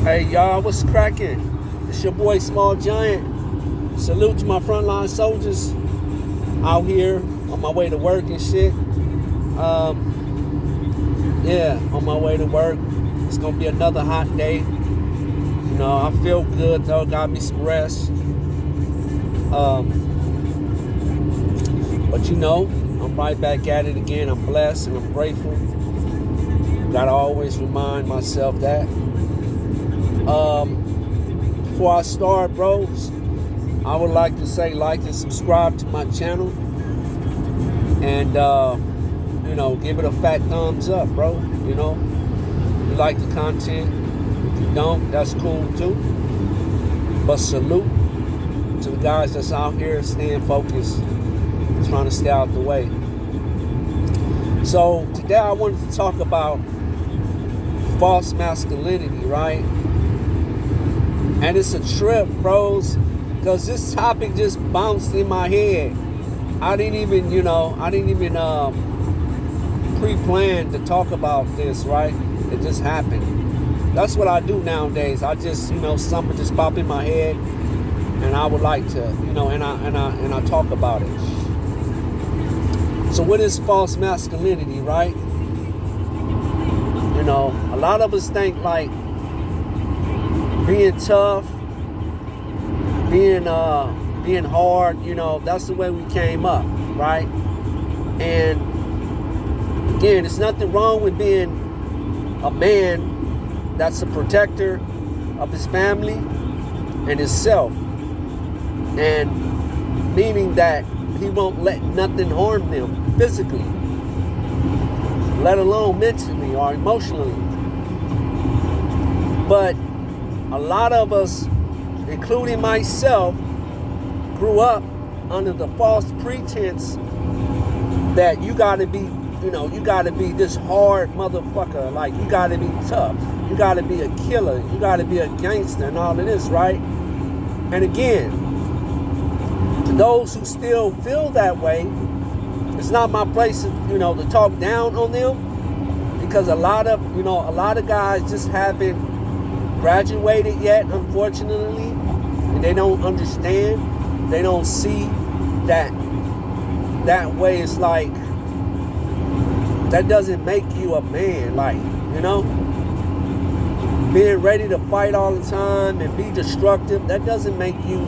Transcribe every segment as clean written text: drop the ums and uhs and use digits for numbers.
Hey y'all, what's cracking? It's your boy Small Giant. Salute to my frontline soldiers out here on my way to work and shit. Yeah, on my way to work. It's gonna be another hot day. You know, I feel good though, got me some rest. But you know, I'm right back at it again. I'm blessed and I'm grateful. Gotta always remind myself that. Before I start, bros, I would like to say like and subscribe to my channel. And, you know, give it a fat thumbs up, bro. You know, if you like the content. If you don't, that's cool too. But salute to the guys that's out here staying focused, trying to stay out the way. So today I wanted to talk about false masculinity, right? And it's a trip, bros, because this topic just bounced in my head. I didn't even pre-plan to talk about this, right? It just happened. That's what I do nowadays. I just, something just pop in my head, and I would like to, and I talk about it. So what is false masculinity, right? You know, a lot of us think like being tough, being hard, that's the way we came up, right? And again, there's nothing wrong with being a man that's a protector of his family and himself, and meaning that he won't let nothing harm them physically, let alone mentally or emotionally. But a lot of us, including myself, grew up under the false pretense that you gotta be, you gotta be this hard motherfucker, like you gotta be tough, you gotta be a killer, you gotta be a gangster and all of this, right? And again, to those who still feel that way, it's not my place to, to talk down on them, because a lot of guys just haven't graduated yet, unfortunately, and they don't understand. They don't see that way. It's like that doesn't make you a man, like, being ready to fight all the time and be destructive. That doesn't make you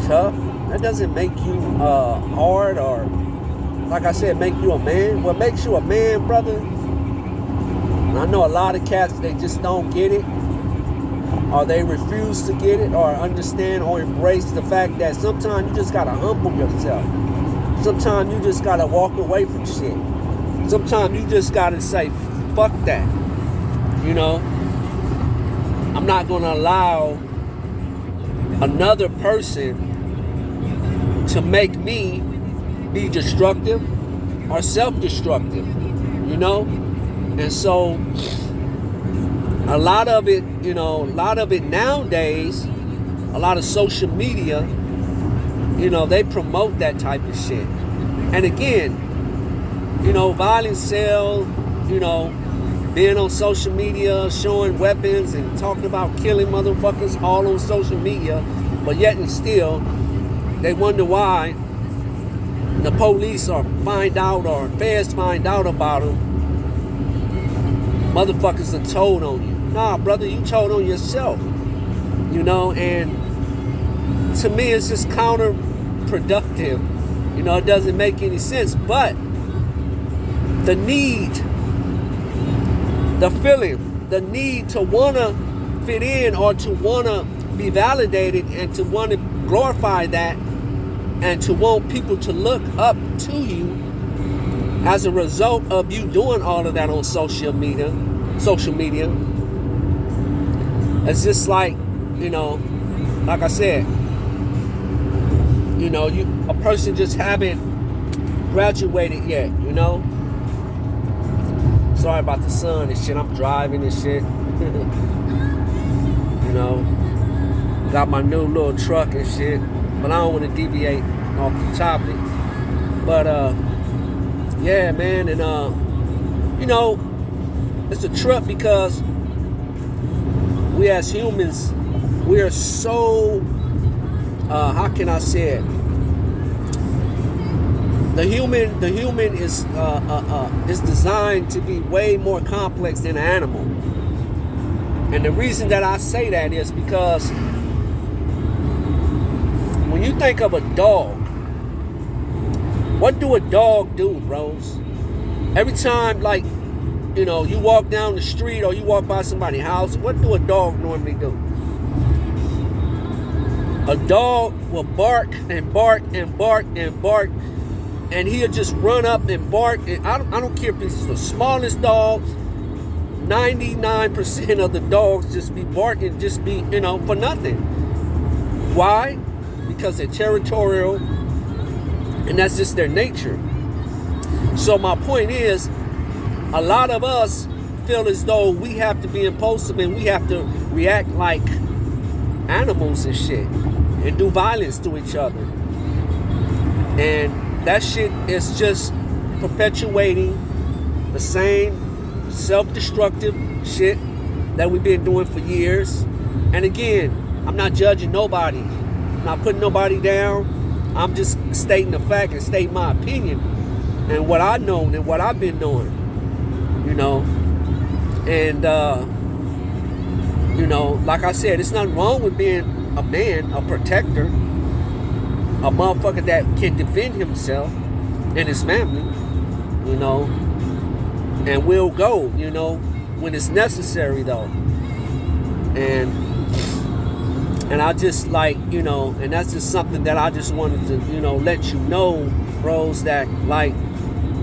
tough. That doesn't make you hard, or, like I said, make you a man. What makes you a man, brother? And I know a lot of cats, they just don't get it, or they refuse to get it, or understand or embrace the fact that sometimes you just gotta humble yourself. Sometimes you just gotta walk away from shit. Sometimes you just gotta say, fuck that. I'm not gonna allow another person to make me be destructive or self-destructive, And so a lot of it nowadays, a lot of social media, they promote that type of shit. And again, violence sells, being on social media, showing weapons and talking about killing motherfuckers all on social media, but yet and still, they wonder why the police find out or feds find out about them. Motherfuckers are told on you. Nah, brother, you told on yourself. And to me, it's just counterproductive. It doesn't make any sense. But the need, the feeling, the need to want to fit in or to want to be validated and to want to glorify that and to want people to look up to you as a result of you doing all of that on social media. It's just like, like I said, a person just haven't graduated yet, Sorry about the sun and shit. I'm driving and shit. Got my new little truck and shit. But I don't want to deviate off the topic. But yeah, man, and it's a trip because we as humans, we are so, how can I say it? The human is designed to be way more complex than an animal. And the reason that I say that is because when you think of a dog, what do a dog do, bros? Every time, like, you know, you walk down the street or you walk by somebody's house, what do a dog normally do? A dog will bark and bark and bark and bark, and he'll just run up and bark. And I don't care if it's the smallest dog. 99% of the dogs just be barking, just be, you know, for nothing. Why? Because they're territorial, and that's just their nature. So my point is, a lot of us feel as though we have to be impulsive and we have to react like animals and shit and do violence to each other. And that shit is just perpetuating the same self-destructive shit that we've been doing for years. And again, I'm not judging nobody. I'm not putting nobody down. I'm just stating the fact and stating my opinion and what I know and what I've been doing, you know. And, you know, like I said, it's nothing wrong with being a man, a protector, a motherfucker that can defend himself and his family, you know, and will go, you know, when it's necessary, though. And I just, like, you know, and that's just something that I just wanted to, you know, let you know, bros, that, like,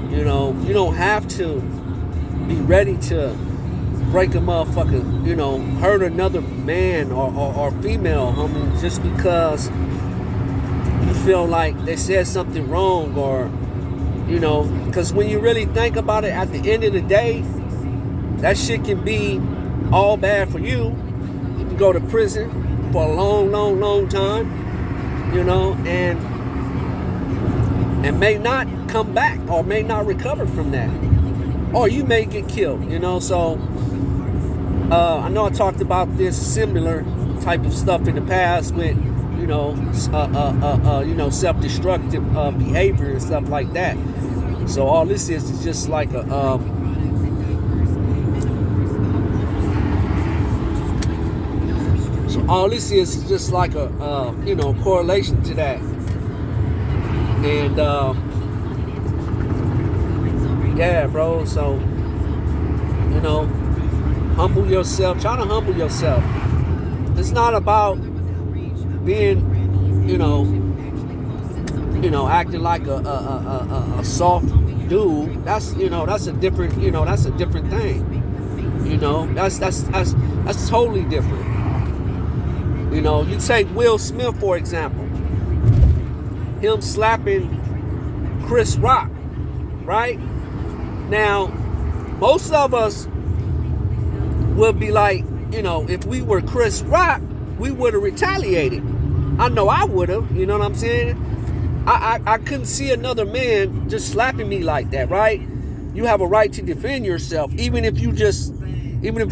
you know, you don't have to be ready to break a motherfucker, you know, hurt another man or female, homie, just because you feel like they said something wrong, or, you know, because when you really think about it, at the end of the day, that shit can be all bad for you. You can go to prison for a long, long, long time, you know, and may not come back or may not recover from that, or you may get killed, you know. So I know I talked about this similar type of stuff in the past with, you know, self-destructive behavior and stuff like that. So all this is just like a you know, correlation to that. And yeah, bro. So, you know, humble yourself. Try to humble yourself. It's not about being, you know, acting like a soft dude. That's, you know, that's a different, you know, that's a different thing. You know, that's totally different. You know, you take Will Smith, for example. Him slapping Chris Rock, right? Now, most of us would be like, you know, if we were Chris Rock, we would have retaliated. I know I would have, you know what I'm saying? I couldn't see another man just slapping me like that, right? You have a right to defend yourself, even if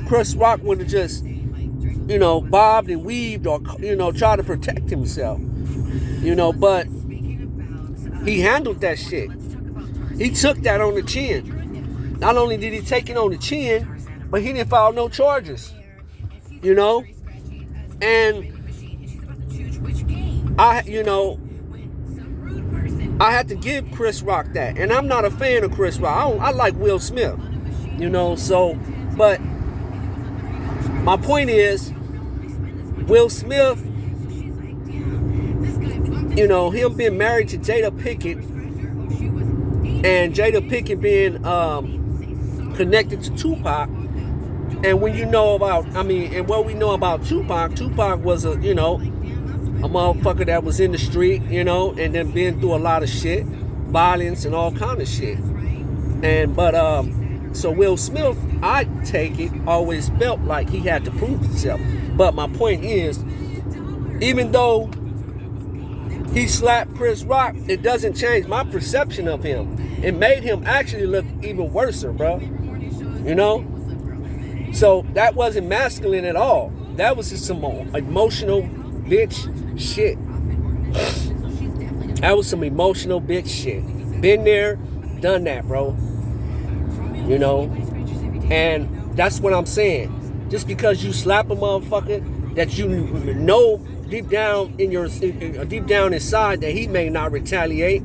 Chris Rock would have just, you know, bobbed and weaved or, you know, tried to protect himself, you know, but he handled that shit. He took that on the chin. Not only did he take it on the chin, but he didn't file no charges, you know? And I had to give Chris Rock that. And I'm not a fan of Chris Rock. I like Will Smith, you know? So, but my point is, Will Smith, you know, him being married to Jada Pinkett, and Jada Pinkett being connected to Tupac. And when you know about, and what we know about Tupac was a motherfucker that was in the street, you know, and then been through a lot of shit, violence and all kind of shit. So Will Smith, I take it, always felt like he had to prove himself. But my point is, even though he slapped Chris Rock, it doesn't change my perception of him. It made him actually look even worse, bro. You know? So that wasn't masculine at all. that was just some emotional bitch shit. That was some emotional bitch shit. Been there, done that, bro. You know, and that's what I'm saying. Just because you slap a motherfucker that you know deep down inside that he may not retaliate.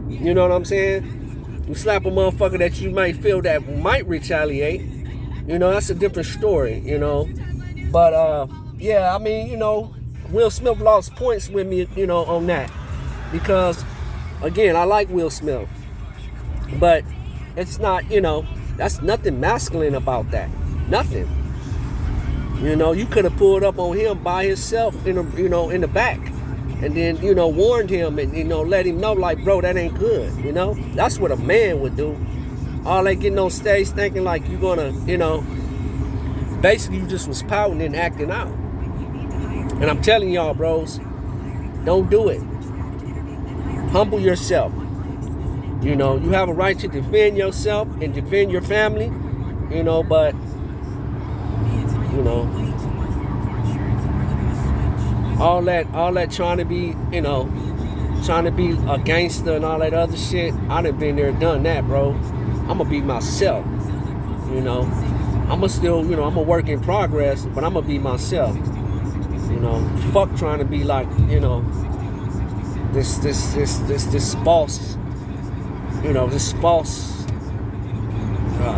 You know what I'm saying? You slap a motherfucker that you might feel that might retaliate. You know, that's a different story, you know. But yeah, I mean, you know, Will Smith lost points with me, you know, on that. Because again, I like Will Smith. But it's not, you know, that's nothing masculine about that. Nothing. You know, you could have pulled up on him by himself in the back, and then, you know, warned him and, you know, let him know, like, bro, that ain't good. You know, that's what a man would do. All they getting on stage thinking like you're gonna, you know, basically you just was pouting and acting out. And I'm telling y'all, bros, don't do it. Humble yourself. You know, you have a right to defend yourself and defend your family, you know, but, you know, all that trying to be, you know, trying to be a gangster and all that other shit, I done been there, done that, bro. I'm gonna be myself, you know. I'm gonna still, you know, I'm a work in progress, but I'm gonna be myself, you know. Fuck trying to be like, you know, this false, you know, this false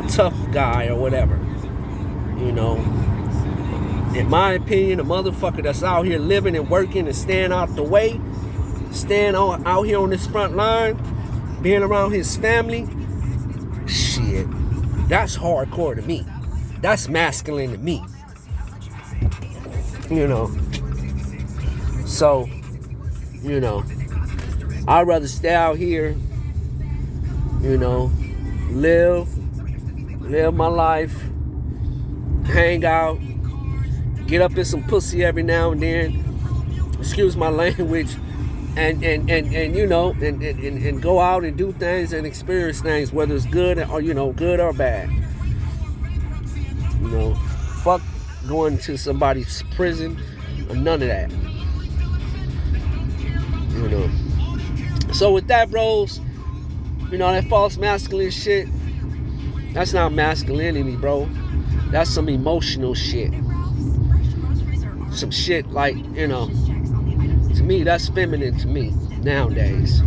tough guy or whatever, you know. In my opinion, a motherfucker that's out here living and working and staying out the way, staying out here on this front line, being around his family, shit, that's hardcore to me. That's masculine to me. You know. So, you know, I'd rather stay out here, you know, live my life, hang out, get up in some pussy every now and then, excuse my language, and you know, and go out and do things and experience things, whether it's good or, you know, good or bad. You know, fuck going to somebody's prison or none of that. You know. So with that, bros, you know, that false masculine shit, that's not masculinity, bro. That's some emotional shit. Some shit like, you know, to me, that's feminine to me nowadays.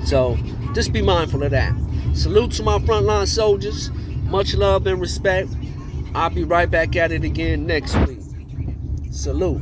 So just be mindful of that. Salute to my frontline soldiers. Much love and respect. I'll be right back at it again next week. Salute.